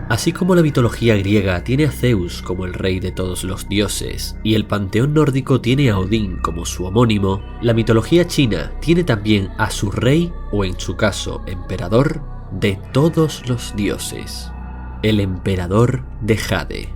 Así como la mitología griega tiene a Zeus como el rey de todos los dioses y el panteón nórdico tiene a Odín como su homónimo, la mitología china tiene también a su rey, o en su caso emperador, de todos los dioses, el emperador de Jade.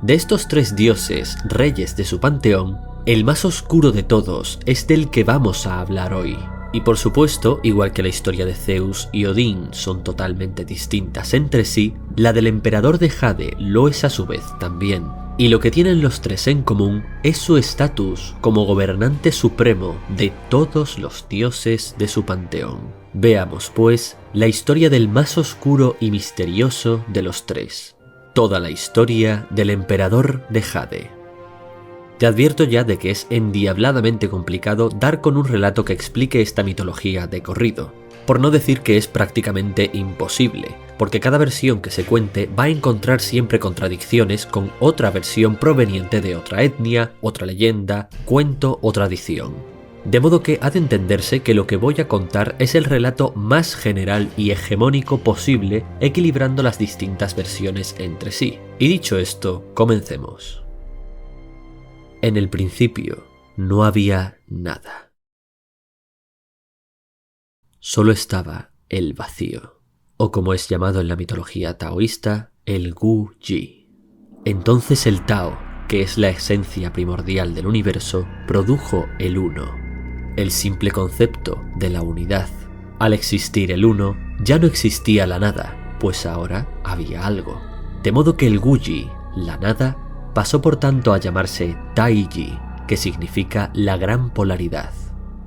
De estos tres dioses, reyes de su panteón, el más oscuro de todos es del que vamos a hablar hoy. Y por supuesto, igual que la historia de Zeus y Odín son totalmente distintas entre sí, la del emperador de Jade lo es a su vez también. Y lo que tienen los tres en común es su estatus como gobernante supremo de todos los dioses de su panteón. Veamos pues la historia del más oscuro y misterioso de los tres. Toda la historia del emperador de Jade. Te advierto ya de que es endiabladamente complicado dar con un relato que explique esta mitología de corrido, por no decir que es prácticamente imposible, porque cada versión que se cuente va a encontrar siempre contradicciones con otra versión proveniente de otra etnia, otra leyenda, cuento o tradición. De modo que ha de entenderse que lo que voy a contar es el relato más general y hegemónico posible, equilibrando las distintas versiones entre sí. Y dicho esto, comencemos. En el principio no había nada. Solo estaba el vacío, o como es llamado en la mitología taoísta, el Gu Yi. Entonces el Tao, que es la esencia primordial del universo, produjo el Uno, el simple concepto de la unidad. Al existir el Uno, ya no existía la nada, pues ahora había algo. De modo que el Gu Yi, la nada, pasó por tanto a llamarse Tai-Yi, que significa la gran polaridad.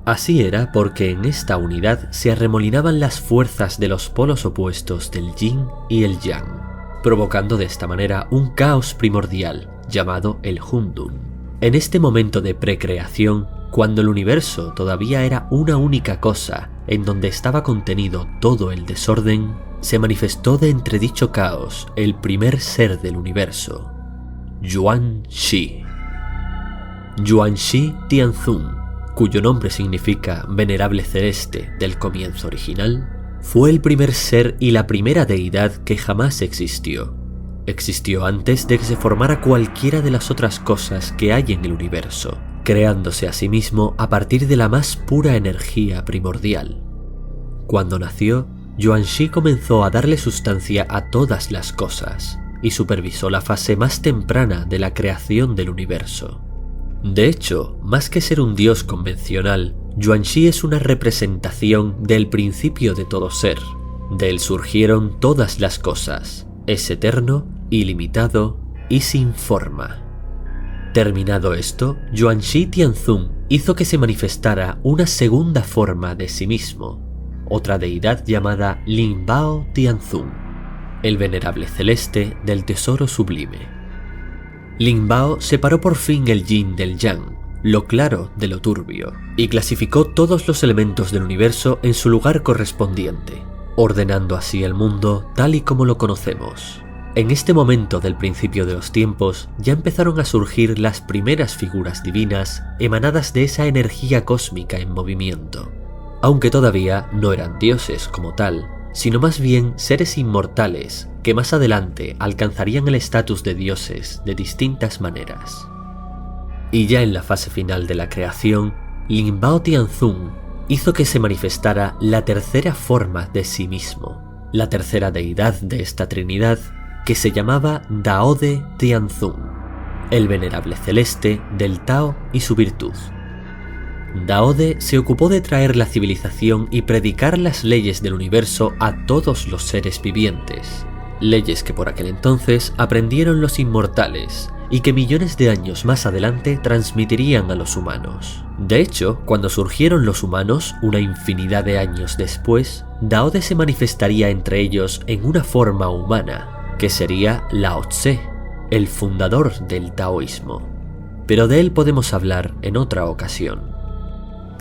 Así era porque en esta unidad se arremolinaban las fuerzas de los polos opuestos del Yin y el Yang, provocando de esta manera un caos primordial, llamado el Hundun. En este momento de precreación, cuando el universo todavía era una única cosa, en donde estaba contenido todo el desorden, se manifestó de entre dicho caos el primer ser del universo, Yuan Shi. Yuan Shi Tianzun, cuyo nombre significa venerable celeste del comienzo original, fue el primer ser y la primera deidad que jamás existió. Existió antes de que se formara cualquiera de las otras cosas que hay en el universo, creándose a sí mismo a partir de la más pura energía primordial. Cuando nació, Yuan Shi comenzó a darle sustancia a todas las cosas, y supervisó la fase más temprana de la creación del universo. De hecho, más que ser un dios convencional, Yuan Shi es una representación del principio de todo ser. De él surgieron todas las cosas. Es eterno, ilimitado y sin forma. Terminado esto, Yuan Shi Tianzun hizo que se manifestara una segunda forma de sí mismo, otra deidad llamada Lin Bao Tianzun, el venerable celeste del tesoro sublime. Lin Bao separó por fin el yin del yang, lo claro de lo turbio, y clasificó todos los elementos del universo en su lugar correspondiente, ordenando así el mundo tal y como lo conocemos. En este momento del principio de los tiempos ya empezaron a surgir las primeras figuras divinas emanadas de esa energía cósmica en movimiento, aunque todavía no eran dioses como tal, sino más bien seres inmortales que más adelante alcanzarían el estatus de dioses de distintas maneras. Y ya en la fase final de la creación, Lin Bao Tianzun hizo que se manifestara la tercera forma de sí mismo, la tercera deidad de esta trinidad, que se llamaba Daode Tianzun, el venerable celeste del Tao y su virtud. Daode se ocupó de traer la civilización y predicar las leyes del universo a todos los seres vivientes, leyes que por aquel entonces aprendieron los inmortales y que millones de años más adelante transmitirían a los humanos. De hecho, cuando surgieron los humanos, una infinidad de años después, Daode se manifestaría entre ellos en una forma humana, que sería Lao Tse, el fundador del taoísmo. Pero de él podemos hablar en otra ocasión.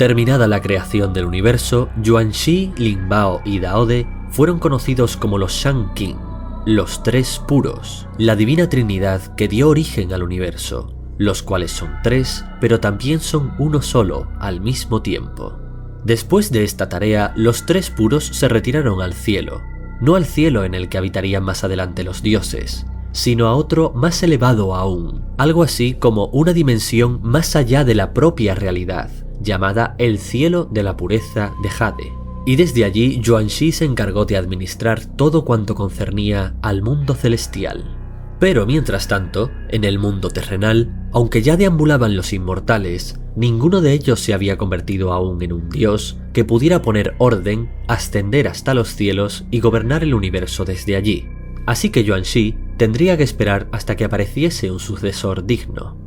Terminada la creación del universo, Yuan Shi, Lin Bao y Daode fueron conocidos como los Shan Qing, los tres puros, la divina trinidad que dio origen al universo, los cuales son tres, pero también son uno solo al mismo tiempo. Después de esta tarea, los tres puros se retiraron al cielo, no al cielo en el que habitarían más adelante los dioses, sino a otro más elevado aún, algo así como una dimensión más allá de la propia realidad, llamada el cielo de la pureza de Jade. Y desde allí Yuan-shi se encargó de administrar todo cuanto concernía al mundo celestial. Pero mientras tanto, en el mundo terrenal, aunque ya deambulaban los inmortales, ninguno de ellos se había convertido aún en un dios que pudiera poner orden, ascender hasta los cielos y gobernar el universo desde allí. Así que Yuan-shi tendría que esperar hasta que apareciese un sucesor digno.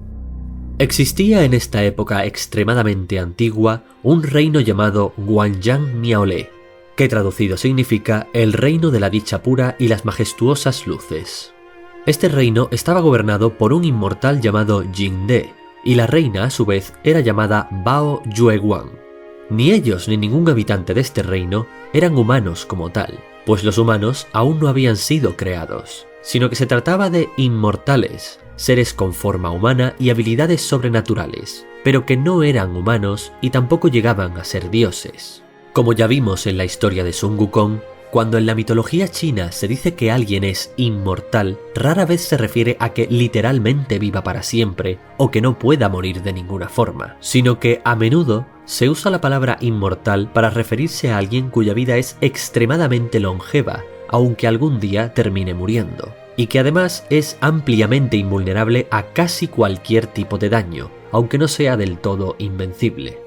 Existía en esta época extremadamente antigua un reino llamado Guanyang Miaolé, que traducido significa el reino de la dicha pura y las majestuosas luces. Este reino estaba gobernado por un inmortal llamado Jingde, y la reina a su vez era llamada Bao Yueguang. Ni ellos ni ningún habitante de este reino eran humanos como tal, pues los humanos aún no habían sido creados, sino que se trataba de inmortales, seres con forma humana y habilidades sobrenaturales, pero que no eran humanos y tampoco llegaban a ser dioses. Como ya vimos en la historia de Sun Wukong, cuando en la mitología china se dice que alguien es inmortal, rara vez se refiere a que literalmente viva para siempre o que no pueda morir de ninguna forma, sino que a menudo se usa la palabra inmortal para referirse a alguien cuya vida es extremadamente longeva, aunque algún día termine muriendo, y que además es ampliamente invulnerable a casi cualquier tipo de daño, aunque no sea del todo invencible.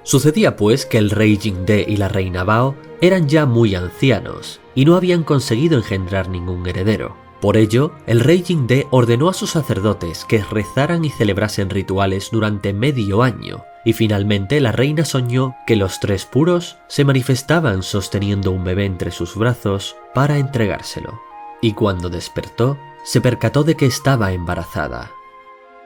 Sucedía pues que el rey Jingde y la reina Bao eran ya muy ancianos y no habían conseguido engendrar ningún heredero. Por ello, el rey Jingde ordenó a sus sacerdotes que rezaran y celebrasen rituales durante medio año, y finalmente la reina soñó que los tres puros se manifestaban sosteniendo un bebé entre sus brazos para entregárselo. Y cuando despertó, se percató de que estaba embarazada.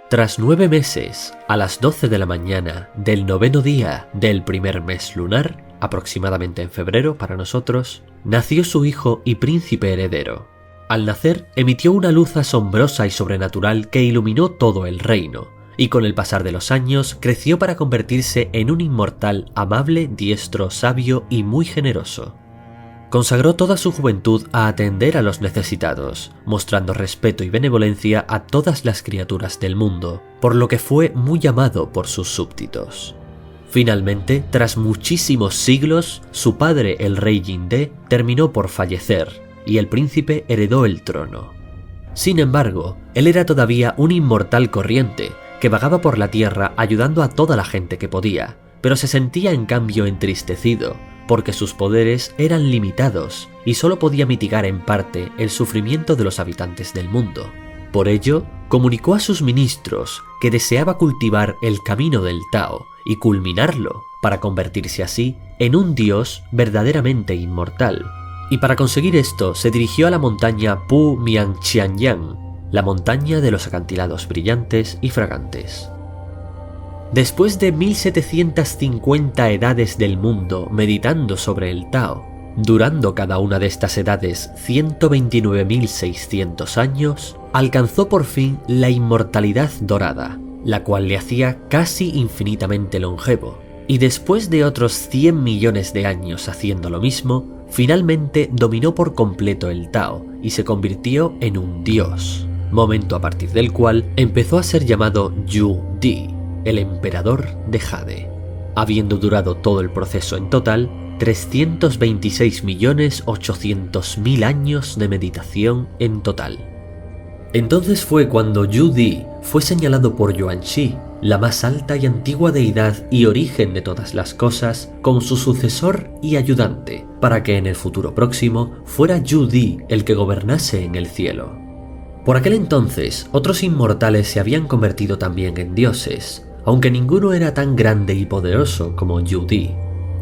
Tras 9 meses, a las 12 de la mañana del 9º día del primer mes lunar, aproximadamente en febrero para nosotros, nació su hijo y príncipe heredero. Al nacer, emitió una luz asombrosa y sobrenatural que iluminó todo el reino, y con el pasar de los años creció para convertirse en un inmortal amable, diestro, sabio y muy generoso. Consagró toda su juventud a atender a los necesitados, mostrando respeto y benevolencia a todas las criaturas del mundo, por lo que fue muy amado por sus súbditos. Finalmente, tras muchísimos siglos, su padre, el rey Jingde, terminó por fallecer, y el príncipe heredó el trono. Sin embargo, él era todavía un inmortal corriente, que vagaba por la tierra ayudando a toda la gente que podía, pero se sentía en cambio entristecido, porque sus poderes eran limitados y solo podía mitigar en parte el sufrimiento de los habitantes del mundo. Por ello, comunicó a sus ministros que deseaba cultivar el camino del Tao y culminarlo para convertirse así en un dios verdaderamente inmortal. Y para conseguir esto se dirigió a la montaña Pu Mianqianyang, la montaña de los acantilados brillantes y fragantes. Después de 1750 edades del mundo meditando sobre el Tao, durando cada una de estas edades 129.600 años, alcanzó por fin la inmortalidad dorada, la cual le hacía casi infinitamente longevo, y después de otros 100 millones de años haciendo lo mismo, finalmente dominó por completo el Tao y se convirtió en un dios, momento a partir del cual empezó a ser llamado Yu Di, el emperador de Jade, habiendo durado todo el proceso en total 326.800.000 años de meditación en total. Entonces fue cuando Yu Di fue señalado por Yuan-shi, la más alta y antigua deidad y origen de todas las cosas, como su sucesor y ayudante, para que en el futuro próximo fuera Yu Di el que gobernase en el cielo. Por aquel entonces, otros inmortales se habían convertido también en dioses, aunque ninguno era tan grande y poderoso como Yu Di.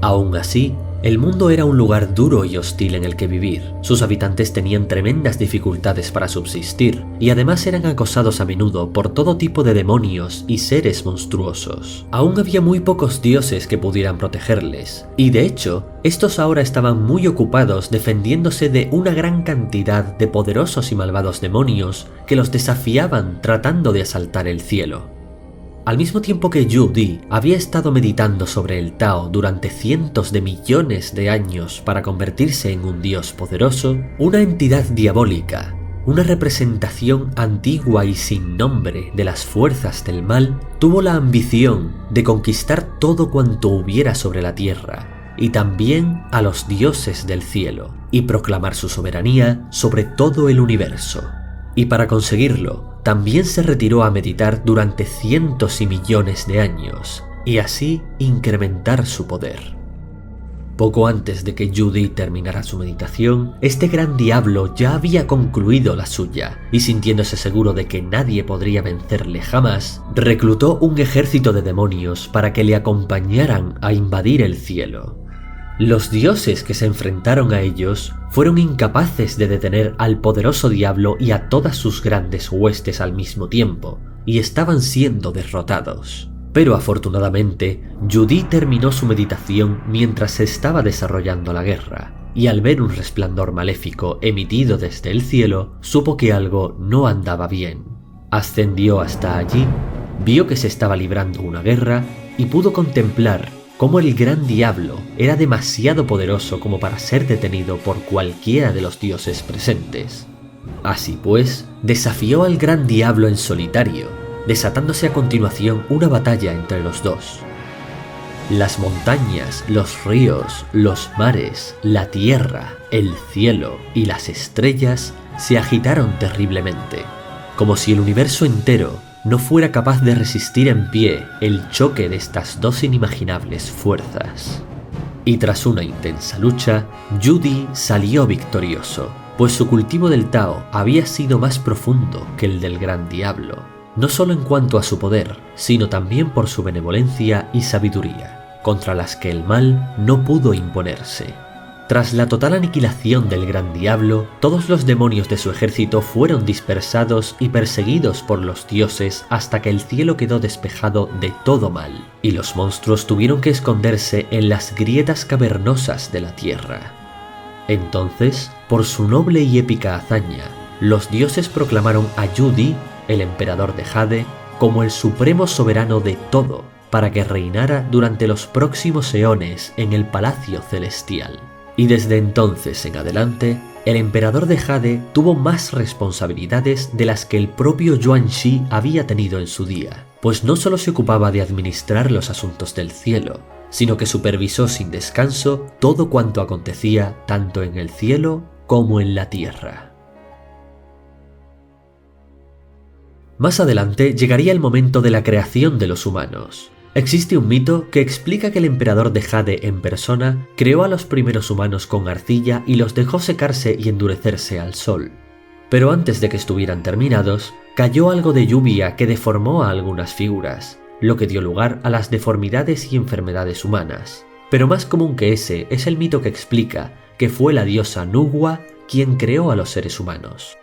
Aún así, el mundo era un lugar duro y hostil en el que vivir. Sus habitantes tenían tremendas dificultades para subsistir, y además eran acosados a menudo por todo tipo de demonios y seres monstruosos. Aún había muy pocos dioses que pudieran protegerles, y de hecho, estos ahora estaban muy ocupados defendiéndose de una gran cantidad de poderosos y malvados demonios que los desafiaban tratando de asaltar el cielo. Al mismo tiempo que Yu Di había estado meditando sobre el Tao durante cientos de millones de años para convertirse en un dios poderoso, una entidad diabólica, una representación antigua y sin nombre de las fuerzas del mal, tuvo la ambición de conquistar todo cuanto hubiera sobre la tierra y también a los dioses del cielo y proclamar su soberanía sobre todo el universo. Y para conseguirlo, también se retiró a meditar durante cientos y millones de años, y así incrementar su poder. Poco antes de que Yu Di terminara su meditación, este gran diablo ya había concluido la suya, y sintiéndose seguro de que nadie podría vencerle jamás, reclutó un ejército de demonios para que le acompañaran a invadir el cielo. Los dioses que se enfrentaron a ellos fueron incapaces de detener al poderoso diablo y a todas sus grandes huestes al mismo tiempo, y estaban siendo derrotados. Pero afortunadamente, Yu Di terminó su meditación mientras se estaba desarrollando la guerra, y al ver un resplandor maléfico emitido desde el cielo, supo que algo no andaba bien. Ascendió hasta allí, vio que se estaba librando una guerra y pudo contemplar cómo el gran diablo era demasiado poderoso como para ser detenido por cualquiera de los dioses presentes. Así pues, desafió al gran diablo en solitario, desatándose a continuación una batalla entre los dos. Las montañas, los ríos, los mares, la tierra, el cielo y las estrellas se agitaron terriblemente, como si el universo entero no fuera capaz de resistir en pie el choque de estas dos inimaginables fuerzas. Y tras una intensa lucha, Yu Di salió victorioso, pues su cultivo del Tao había sido más profundo que el del gran diablo, no solo en cuanto a su poder, sino también por su benevolencia y sabiduría, contra las que el mal no pudo imponerse. Tras la total aniquilación del gran diablo, todos los demonios de su ejército fueron dispersados y perseguidos por los dioses hasta que el cielo quedó despejado de todo mal, y los monstruos tuvieron que esconderse en las grietas cavernosas de la tierra. Entonces, por su noble y épica hazaña, los dioses proclamaron a Yu Di, el emperador de Jade, como el supremo soberano de todo, para que reinara durante los próximos eones en el Palacio Celestial. Y desde entonces en adelante, el emperador de Jade tuvo más responsabilidades de las que el propio Yuan Shi había tenido en su día, pues no solo se ocupaba de administrar los asuntos del cielo, sino que supervisó sin descanso todo cuanto acontecía tanto en el cielo como en la tierra. Más adelante llegaría el momento de la creación de los humanos. Existe un mito que explica que el emperador de Jade en persona creó a los primeros humanos con arcilla y los dejó secarse y endurecerse al sol. Pero antes de que estuvieran terminados, cayó algo de lluvia que deformó a algunas figuras, lo que dio lugar a las deformidades y enfermedades humanas. Pero más común que ese es el mito que explica que fue la diosa Nugua quien creó a los seres humanos.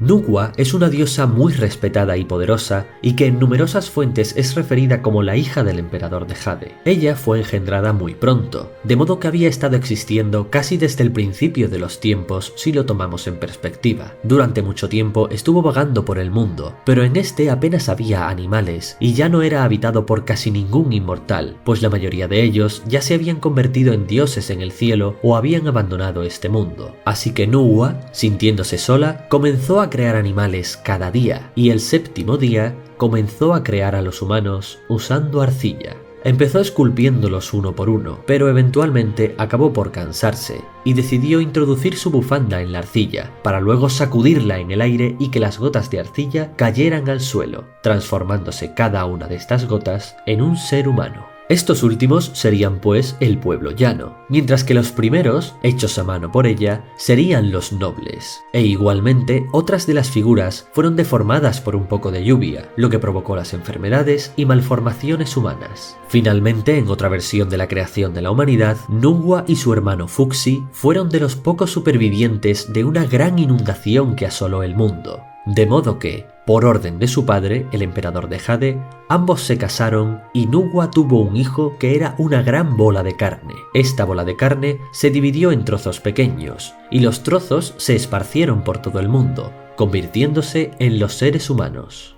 Nugua es una diosa muy respetada y poderosa y que en numerosas fuentes es referida como la hija del emperador de Jade. Ella fue engendrada muy pronto, de modo que había estado existiendo casi desde el principio de los tiempos si lo tomamos en perspectiva. Durante mucho tiempo estuvo vagando por el mundo, pero en este apenas había animales y ya no era habitado por casi ningún inmortal, pues la mayoría de ellos ya se habían convertido en dioses en el cielo o habían abandonado este mundo. Así que Nugua, sintiéndose sola, comenzó a crear animales cada día, y el séptimo día comenzó a crear a los humanos usando arcilla. Empezó esculpiéndolos uno por uno, pero eventualmente acabó por cansarse y decidió introducir su bufanda en la arcilla, para luego sacudirla en el aire y que las gotas de arcilla cayeran al suelo, transformándose cada una de estas gotas en un ser humano. Estos últimos serían pues el pueblo llano, mientras que los primeros, hechos a mano por ella, serían los nobles. E igualmente, otras de las figuras fueron deformadas por un poco de lluvia, lo que provocó las enfermedades y malformaciones humanas. Finalmente, en otra versión de la creación de la humanidad, Nugua y su hermano Fuxi fueron de los pocos supervivientes de una gran inundación que asoló el mundo. De modo que, por orden de su padre, el emperador de Jade, ambos se casaron y Nugua tuvo un hijo que era una gran bola de carne. Esta bola de carne se dividió en trozos pequeños, y los trozos se esparcieron por todo el mundo, convirtiéndose en los seres humanos.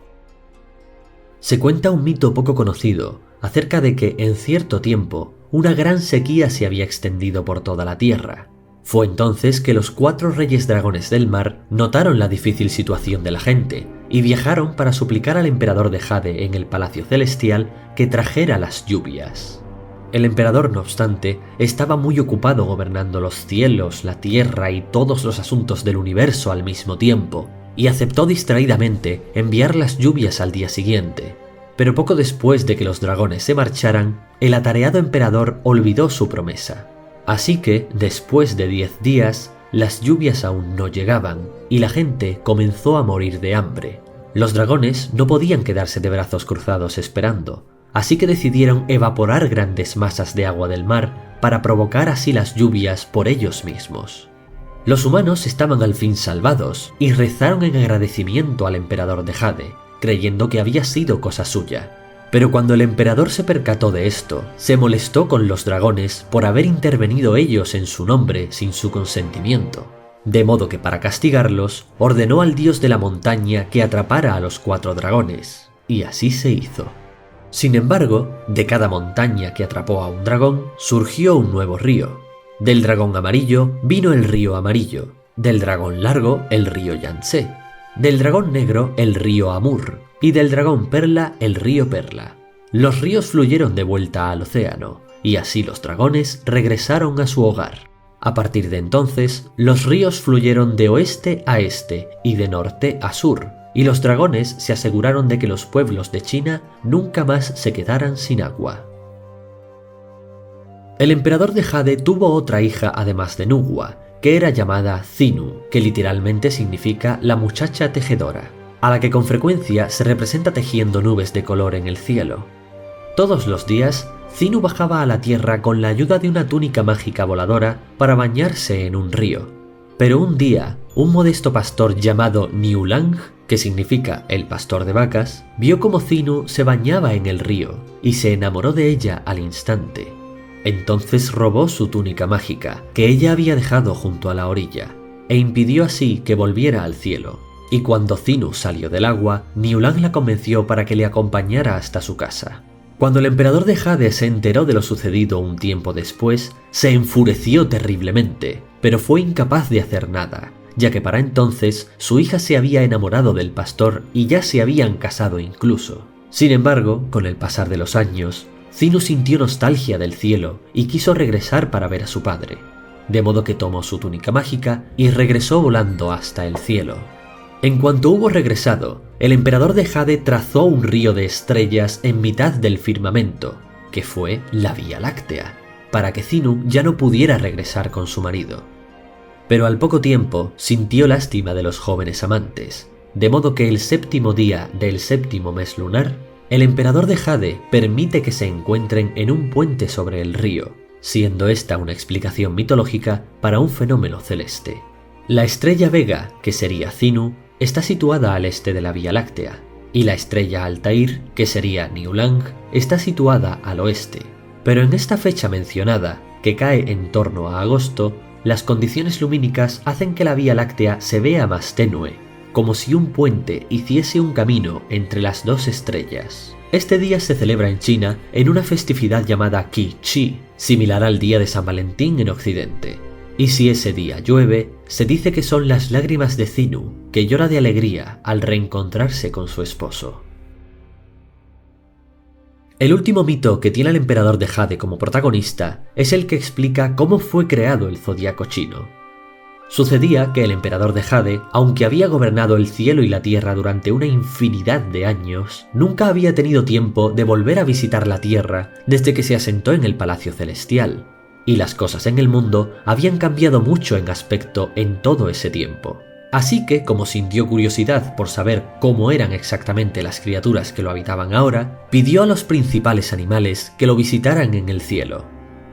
Se cuenta un mito poco conocido acerca de que en cierto tiempo una gran sequía se había extendido por toda la tierra. Fue entonces que los 4 reyes dragones del mar notaron la difícil situación de la gente y viajaron para suplicar al emperador de Jade en el Palacio Celestial que trajera las lluvias. El emperador, no obstante, estaba muy ocupado gobernando los cielos, la tierra y todos los asuntos del universo al mismo tiempo, y aceptó distraídamente enviar las lluvias al día siguiente. Pero poco después de que los dragones se marcharan, el atareado emperador olvidó su promesa. Así que, después de 10 días, las lluvias aún no llegaban y la gente comenzó a morir de hambre. Los dragones no podían quedarse de brazos cruzados esperando, así que decidieron evaporar grandes masas de agua del mar para provocar así las lluvias por ellos mismos. Los humanos estaban al fin salvados y rezaron en agradecimiento al emperador de Jade, creyendo que había sido cosa suya. Pero cuando el emperador se percató de esto, se molestó con los dragones por haber intervenido ellos en su nombre sin su consentimiento. De modo que para castigarlos, ordenó al dios de la montaña que atrapara a los 4 dragones, y así se hizo. Sin embargo, de cada montaña que atrapó a un dragón, surgió un nuevo río. Del dragón amarillo vino el río amarillo, del dragón largo el río Yangtze, del dragón negro el río Amur, y del dragón perla el río Perla. Los ríos fluyeron de vuelta al océano, y así los dragones regresaron a su hogar. A partir de entonces, los ríos fluyeron de oeste a este y de norte a sur, y los dragones se aseguraron de que los pueblos de China nunca más se quedaran sin agua. El emperador de Jade tuvo otra hija además de Nuwa, que era llamada Xinu, que literalmente significa la muchacha tejedora, a la que con frecuencia se representa tejiendo nubes de color en el cielo. Todos los días, Xinu bajaba a la tierra con la ayuda de una túnica mágica voladora para bañarse en un río. Pero un día, un modesto pastor llamado Niulang, que significa el pastor de vacas, vio cómo Xinu se bañaba en el río y se enamoró de ella al instante. Entonces robó su túnica mágica, que ella había dejado junto a la orilla, e impidió así que volviera al cielo. Y cuando Xinu salió del agua, Niulang la convenció para que le acompañara hasta su casa. Cuando el emperador de Jade se enteró de lo sucedido un tiempo después, se enfureció terriblemente, pero fue incapaz de hacer nada, ya que para entonces su hija se había enamorado del pastor y ya se habían casado incluso. Sin embargo, con el pasar de los años, Xinu sintió nostalgia del cielo y quiso regresar para ver a su padre, de modo que tomó su túnica mágica y regresó volando hasta el cielo. En cuanto hubo regresado, el emperador de Jade trazó un río de estrellas en mitad del firmamento, que fue la Vía Láctea, para que Xinu ya no pudiera regresar con su marido. Pero al poco tiempo sintió lástima de los jóvenes amantes, de modo que el 7º día del 7º mes lunar, el emperador de Jade permite que se encuentren en un puente sobre el río, siendo esta una explicación mitológica para un fenómeno celeste. La estrella Vega, que sería Xinu, está situada al este de la Vía Láctea, y la estrella Altair, que sería Niulang, está situada al oeste. Pero en esta fecha mencionada, que cae en torno a agosto, las condiciones lumínicas hacen que la Vía Láctea se vea más tenue, como si un puente hiciese un camino entre las 2 estrellas. Este día se celebra en China en una festividad llamada Qi Chi, similar al día de San Valentín en Occidente. Y si ese día llueve, se dice que son las lágrimas de Xinu, que llora de alegría al reencontrarse con su esposo. El último mito que tiene al emperador de Jade como protagonista es el que explica cómo fue creado el zodiaco chino. Sucedía que el emperador de Jade, aunque había gobernado el cielo y la tierra durante una infinidad de años, nunca había tenido tiempo de volver a visitar la tierra desde que se asentó en el Palacio Celestial, y las cosas en el mundo habían cambiado mucho en aspecto en todo ese tiempo. Así que, como sintió curiosidad por saber cómo eran exactamente las criaturas que lo habitaban ahora, pidió a los principales animales que lo visitaran en el cielo.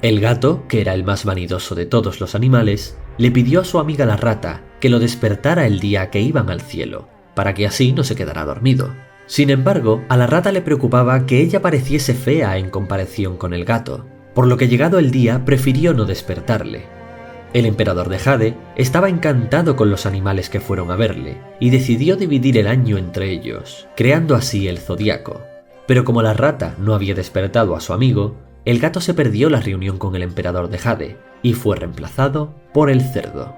El gato, que era el más vanidoso de todos los animales, le pidió a su amiga la rata que lo despertara el día que iban al cielo, para que así no se quedara dormido. Sin embargo, a la rata le preocupaba que ella pareciese fea en comparación con el gato, por lo que llegado el día prefirió no despertarle. El emperador de Jade estaba encantado con los animales que fueron a verle y decidió dividir el año entre ellos, creando así el zodiaco. Pero como la rata no había despertado a su amigo, el gato se perdió la reunión con el emperador de Jade y fue reemplazado por el cerdo.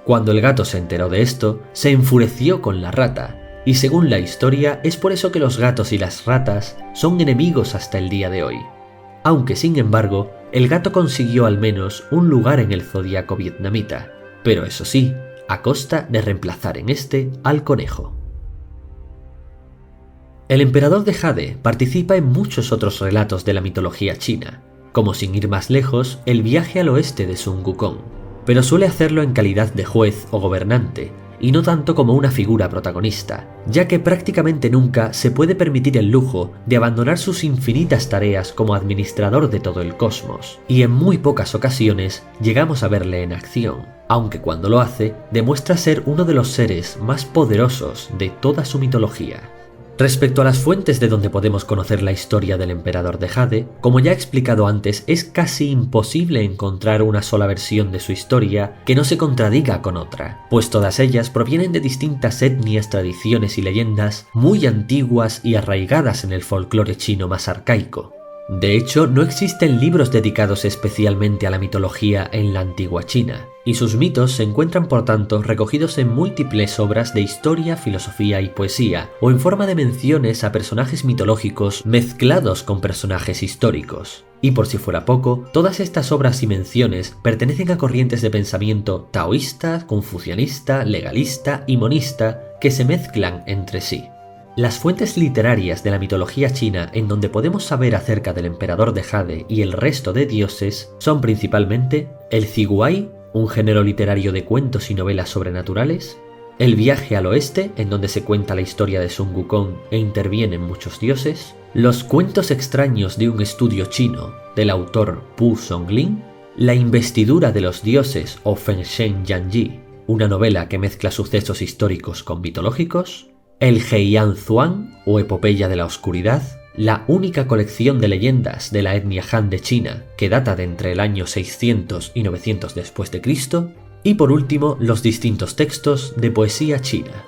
Cuando el gato se enteró de esto, se enfureció con la rata, y según la historia es por eso que los gatos y las ratas son enemigos hasta el día de hoy. Aunque sin embargo, el gato consiguió al menos un lugar en el zodiaco vietnamita, pero eso sí, a costa de reemplazar en este al conejo. El emperador de Jade participa en muchos otros relatos de la mitología china, como sin ir más lejos, el viaje al oeste de Sun Wukong, pero suele hacerlo en calidad de juez o gobernante, y no tanto como una figura protagonista, ya que prácticamente nunca se puede permitir el lujo de abandonar sus infinitas tareas como administrador de todo el cosmos, y en muy pocas ocasiones llegamos a verle en acción, aunque cuando lo hace demuestra ser uno de los seres más poderosos de toda su mitología. Respecto a las fuentes de donde podemos conocer la historia del emperador de Jade, como ya he explicado antes, es casi imposible encontrar una sola versión de su historia que no se contradiga con otra, pues todas ellas provienen de distintas etnias, tradiciones y leyendas muy antiguas y arraigadas en el folclore chino más arcaico. De hecho, no existen libros dedicados especialmente a la mitología en la antigua China, y sus mitos se encuentran por tanto recogidos en múltiples obras de historia, filosofía y poesía, o en forma de menciones a personajes mitológicos mezclados con personajes históricos. Y por si fuera poco, todas estas obras y menciones pertenecen a corrientes de pensamiento taoísta, confucianista, legalista y monista que se mezclan entre sí. Las fuentes literarias de la mitología china en donde podemos saber acerca del emperador de Jade y el resto de dioses son principalmente el Ziguai, un género literario de cuentos y novelas sobrenaturales, el viaje al oeste, en donde se cuenta la historia de Sun Wukong e intervienen muchos dioses, los cuentos extraños de un estudio chino del autor Pu Songlin, la investidura de los dioses o Fengsheng Yanji, una novela que mezcla sucesos históricos con mitológicos, el Heian Zuan o Epopeya de la Oscuridad, la única colección de leyendas de la etnia Han de China que data de entre el año 600 y 900 después de Cristo, y por último los distintos textos de poesía china.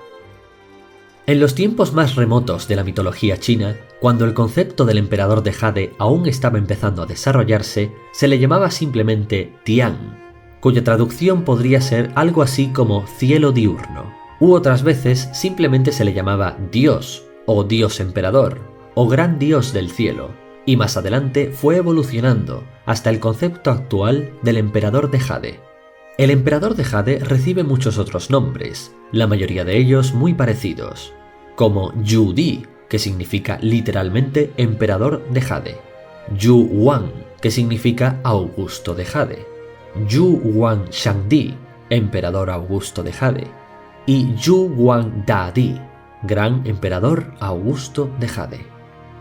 En los tiempos más remotos de la mitología china, cuando el concepto del emperador de Jade aún estaba empezando a desarrollarse, se le llamaba simplemente Tian, cuya traducción podría ser algo así como cielo diurno. Otras veces simplemente se le llamaba Dios, o Dios Emperador, o Gran Dios del Cielo, y más adelante fue evolucionando hasta el concepto actual del Emperador de Jade. El Emperador de Jade recibe muchos otros nombres, la mayoría de ellos muy parecidos, como Yu Di, que significa literalmente Emperador de Jade, Yu Wang, que significa Augusto de Jade, Yu Wang Shangdi, Emperador Augusto de Jade, y Yu Wang Da Di, Gran Emperador Augusto de Jade.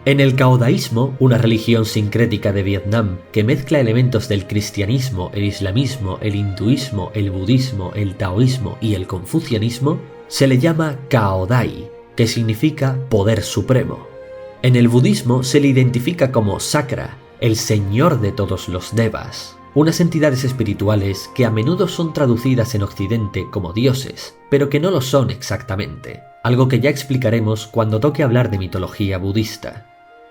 En el caodaísmo, una religión sincrética de Vietnam que mezcla elementos del cristianismo, el islamismo, el hinduismo, el budismo, el taoísmo y el confucianismo, se le llama Cao Dai, que significa poder supremo. En el budismo se le identifica como Sakra, el señor de todos los devas, unas entidades espirituales que a menudo son traducidas en Occidente como dioses, pero que no lo son exactamente, algo que ya explicaremos cuando toque hablar de mitología budista.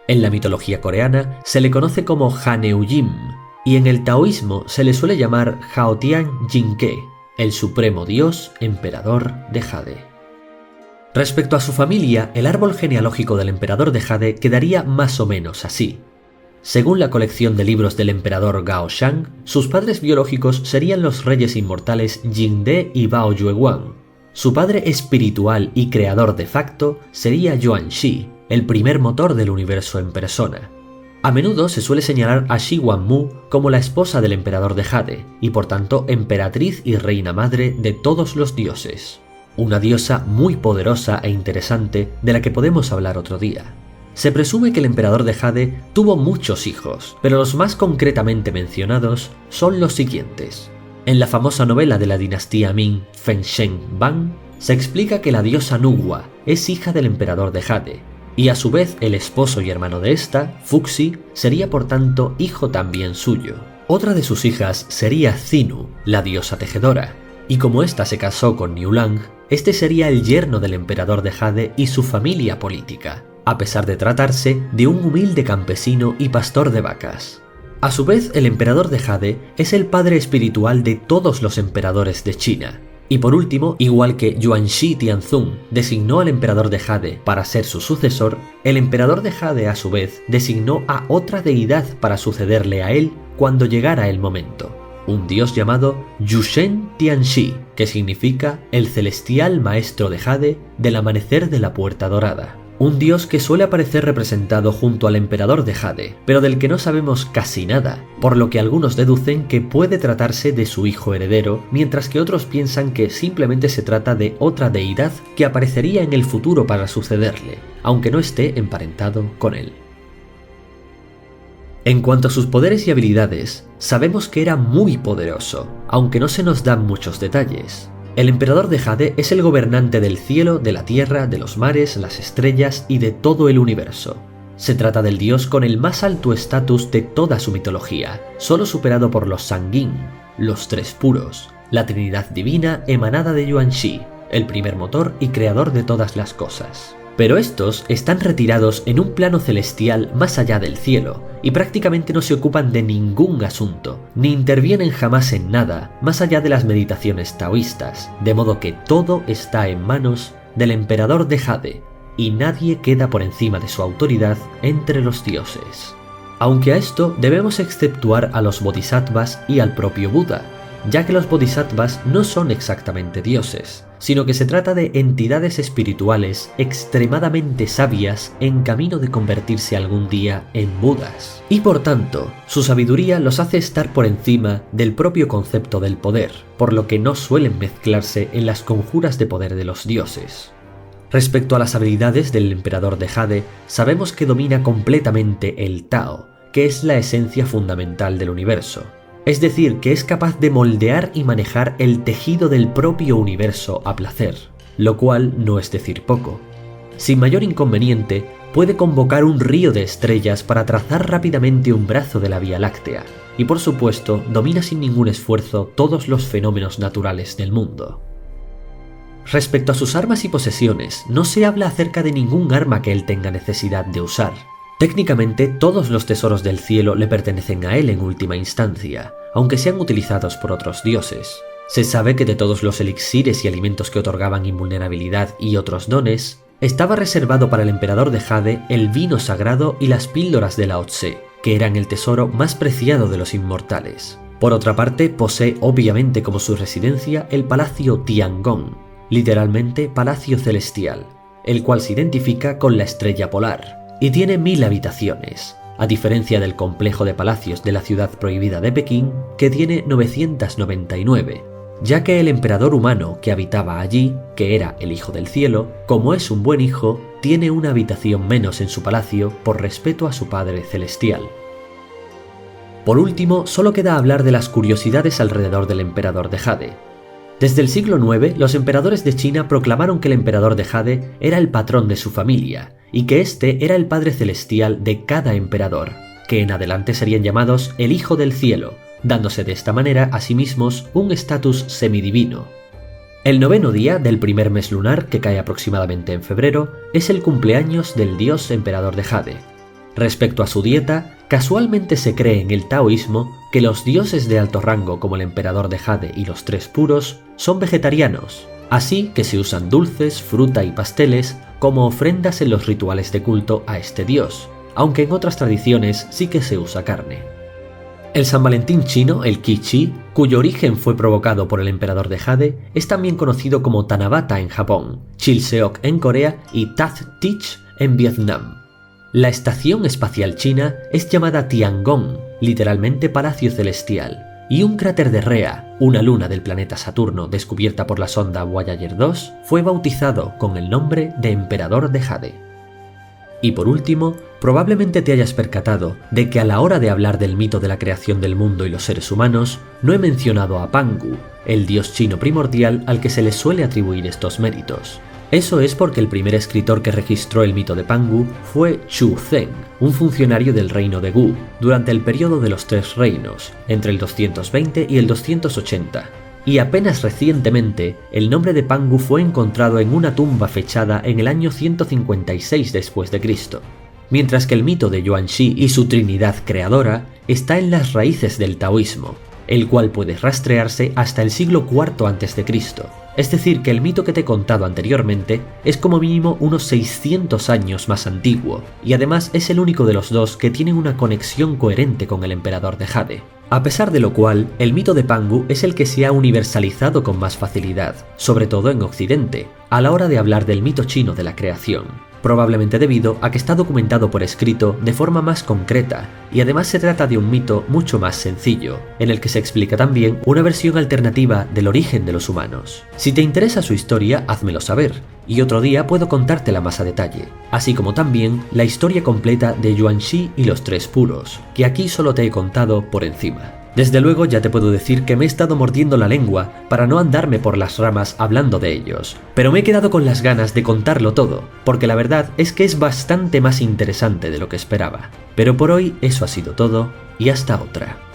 En la mitología coreana se le conoce como Haneujim, y en el taoísmo se le suele llamar Haotian Jinke, el supremo dios emperador de Jade. Respecto a su familia, el árbol genealógico del emperador de Jade quedaría más o menos así. Según la colección de libros del emperador Gao Shang, sus padres biológicos serían los reyes inmortales Jingde y Bao Yueguang. Su padre espiritual y creador de facto sería Yuan Shi, el primer motor del universo en persona. A menudo se suele señalar a Shi Wanmu como la esposa del emperador de Jade, y por tanto emperatriz y reina madre de todos los dioses. Una diosa muy poderosa e interesante de la que podemos hablar otro día. Se presume que el emperador de Jade tuvo muchos hijos, pero los más concretamente mencionados son los siguientes. En la famosa novela de la dinastía Ming, Fengsheng Ban, se explica que la diosa Nugua es hija del emperador de Jade, y a su vez el esposo y hermano de esta, Fuxi, sería por tanto hijo también suyo. Otra de sus hijas sería Zinu, la diosa tejedora, y como ésta se casó con Niu Lang, este sería el yerno del emperador de Jade y su familia política, a pesar de tratarse de un humilde campesino y pastor de vacas. A su vez, el emperador de Jade es el padre espiritual de todos los emperadores de China. Y por último, igual que Yuanxi Tianzong designó al emperador de Jade para ser su sucesor, el emperador de Jade a su vez designó a otra deidad para sucederle a él cuando llegara el momento. Un dios llamado Yushen Tianxi, que significa el celestial maestro de Jade del amanecer de la Puerta Dorada. Un dios que suele aparecer representado junto al emperador de Jade, pero del que no sabemos casi nada, por lo que algunos deducen que puede tratarse de su hijo heredero, mientras que otros piensan que simplemente se trata de otra deidad que aparecería en el futuro para sucederle, aunque no esté emparentado con él. En cuanto a sus poderes y habilidades, sabemos que era muy poderoso, aunque no se nos dan muchos detalles. El emperador de Jade es el gobernante del cielo, de la tierra, de los mares, las estrellas y de todo el universo. Se trata del dios con el más alto estatus de toda su mitología, solo superado por los Sanguin, los tres puros, la trinidad divina emanada de Yuanxi, el primer motor y creador de todas las cosas. Pero estos están retirados en un plano celestial más allá del cielo, y prácticamente no se ocupan de ningún asunto, ni intervienen jamás en nada, más allá de las meditaciones taoístas, de modo que todo está en manos del emperador de Jade, y nadie queda por encima de su autoridad entre los dioses. Aunque a esto debemos exceptuar a los bodhisattvas y al propio Buda, ya que los bodhisattvas no son exactamente dioses, sino que se trata de entidades espirituales extremadamente sabias en camino de convertirse algún día en Budas. Y por tanto, su sabiduría los hace estar por encima del propio concepto del poder, por lo que no suelen mezclarse en las conjuras de poder de los dioses. Respecto a las habilidades del emperador de Jade, sabemos que domina completamente el Tao, que es la esencia fundamental del universo. Es decir, que es capaz de moldear y manejar el tejido del propio universo a placer, lo cual no es decir poco. Sin mayor inconveniente, puede convocar un río de estrellas para trazar rápidamente un brazo de la Vía Láctea, y por supuesto domina sin ningún esfuerzo todos los fenómenos naturales del mundo. Respecto a sus armas y posesiones, no se habla acerca de ningún arma que él tenga necesidad de usar. Técnicamente, todos los tesoros del cielo le pertenecen a él en última instancia, aunque sean utilizados por otros dioses. Se sabe que de todos los elixires y alimentos que otorgaban invulnerabilidad y otros dones, estaba reservado para el emperador de Jade el vino sagrado y las píldoras de Lao Tse, que eran el tesoro más preciado de los inmortales. Por otra parte, posee obviamente como su residencia el palacio Tiangong, literalmente Palacio Celestial, el cual se identifica con la estrella polar, y tiene 1000 habitaciones, a diferencia del complejo de palacios de la ciudad prohibida de Pekín, que tiene 999, ya que el emperador humano que habitaba allí, que era el Hijo del Cielo, como es un buen hijo, tiene una habitación menos en su palacio por respeto a su Padre Celestial. Por último, solo queda hablar de las curiosidades alrededor del emperador de Jade. Desde el siglo IX, los emperadores de China proclamaron que el emperador de Jade era el patrón de su familia, y que este era el Padre Celestial de cada emperador, que en adelante serían llamados el Hijo del Cielo, dándose de esta manera a sí mismos un estatus semidivino. El 9º día del primer mes lunar, que cae aproximadamente en febrero, es el cumpleaños del dios emperador de Jade. Respecto a su dieta, casualmente se cree en el taoísmo que los dioses de alto rango como el emperador de Jade y los tres puros son vegetarianos, así que se usan dulces, fruta y pasteles como ofrendas en los rituales de culto a este dios, aunque en otras tradiciones sí que se usa carne. El San Valentín chino, el Qi-Chi, cuyo origen fue provocado por el emperador de Jade, es también conocido como Tanabata en Japón, Chilseok en Corea y Tat Tich en Vietnam. La estación espacial china es llamada Tiangong, literalmente Palacio Celestial, y un cráter de Rhea, una luna del planeta Saturno descubierta por la sonda Voyager 2, fue bautizado con el nombre de Emperador de Jade. Y por último, probablemente te hayas percatado de que a la hora de hablar del mito de la creación del mundo y los seres humanos, no he mencionado a Pangu, el dios chino primordial al que se le suele atribuir estos méritos. Eso es porque el primer escritor que registró el mito de Pangu fue Chu Zeng, un funcionario del reino de Gu, durante el periodo de los Tres Reinos, entre el 220 y el 280. y apenas recientemente el nombre de Pangu fue encontrado en una tumba fechada en el año 156 después de Cristo. Mientras que el mito de Yuan-shi y su trinidad creadora está en las raíces del taoísmo, el cual puede rastrearse hasta el siglo IV a.C. Es decir, que el mito que te he contado anteriormente es como mínimo unos 600 años más antiguo, y además es el único de los dos que tienen una conexión coherente con el emperador de Jade. A pesar de lo cual, el mito de Pangu es el que se ha universalizado con más facilidad, sobre todo en Occidente, a la hora de hablar del mito chino de la creación, probablemente debido a que está documentado por escrito de forma más concreta, y además se trata de un mito mucho más sencillo, en el que se explica también una versión alternativa del origen de los humanos. Si te interesa su historia, házmelo saber, y otro día puedo contártela más a detalle, así como también la historia completa de Yuan-shi y los tres puros, que aquí solo te he contado por encima. Desde luego ya te puedo decir que me he estado mordiendo la lengua para no andarme por las ramas hablando de ellos, pero me he quedado con las ganas de contarlo todo, porque la verdad es que es bastante más interesante de lo que esperaba. Pero por hoy eso ha sido todo, y hasta otra.